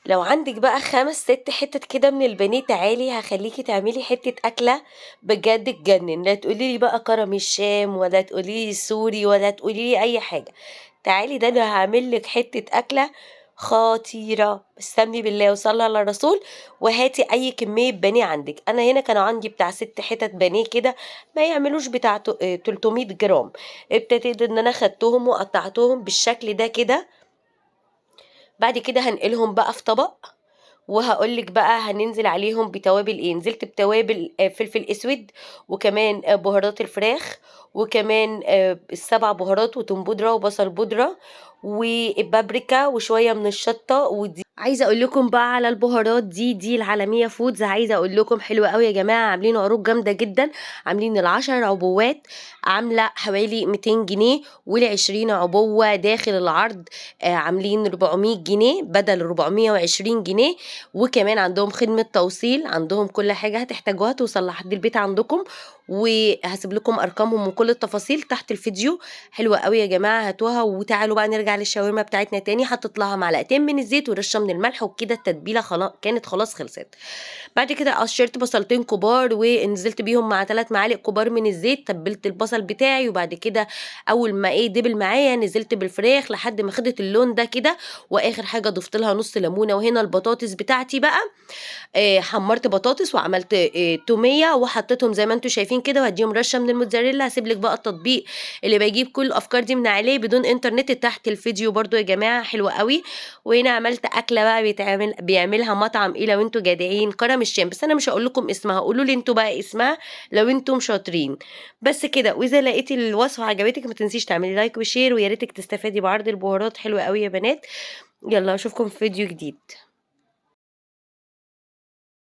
لو عندك بقى 5 6 حتت كده من البانيه تعالي هاخليكِ تعملي حتة أكلة بجد تجنن، لا تقولي لي بقى كرم الشام ولا تقولي لي سوري ولا تقولي لي أي حاجة، تعالي ده أنا هاعمل لِك حتة أكلة خطيرة، استني بالله وصلّي على الرسول، وهاتي أي كمية بانيه عندِك، أنا هنا كانوا عندي بتاع 6 حتت بانيه كده ما يعملوش بتاع 300 جرام، ابتديت إن أنا خدتهم وقطعتهم بالشكل ده كده، بعد كده هانقلهم بقى في طبق وهاقول لِك بقى هننزل عليهم بتوابل إيه، نزلت بتوابل فلفل أسود، وكمان بهارات الفراخ، وكمان ال7 بهارات وتوم بودرة وبصل بودرة، وبابريكا وشوية من الشطة عايزة أقول لكم بقى على البهارات دي العالمية فودز، عايزة أقول لكم حلوة أوي يا جماعة، عاملين عروض جامدة جدًا، عاملين ال10 عبوات عاملة حوالي 200 جنيه، وال20 عبوة داخل العرض عاملين 400 جنيه بدل 420 جنيه، وكمان عندهم خدمة توصيل، عندهم كل حاجة هتحتاجوها توصل لحد البيت عندكم، وهاسيب لكم أرقامهم وكل التفاصيل تحت الفيديو، حلوة أوي يا جماعة هاتوها. وتعالوا بقى نرجع للشاورما بتاعتنا تاني، حطيت لها معلقتين من الزيت ورشة من الملح وبكده التتبيلة كانت خلاص خلصت. بعد كده قشرت بصلتين كبار ونزلت بيهم مع 3 معالق كبار من الزيت، تبلت البصل بتاعي، وبعد كده أول ما دبل معايا نزلت بالفراخ لحد ما خدت اللون ده كده، وآخر حاجة ضفت لها نص ليمونة. وهنا البطاطس بتاعتي بقى حمّرت بطاطس وعملت تومية وحطيتهم زي ما أنتم شايفين كده، وهادّيهم رشة من الموتزاريلا. هاسيب لِك بقى التطبيق اللي باجيب كل الأفكار دي من عليه بدون إنترنت تحت الفيديو برضه يا جماعة، حلوة أوي. وهنا عملت أكلة بقى بيعملها مطعم إيه لو أنتم جدعين، كرم الشام، بس أنا مش هاقول لكم اسمها، قولوا لي أنتم بقى اسمها لو أنتم شاطرين. بس كده، وإذا لقيتِ الوصفة عجبتِك ما تنسيش تعملي لايك وشير، ويا ريتِك تستفادي بعرض البهارات حلو أوي يا بنات. يالّا أشوفكم في فيديو جديد.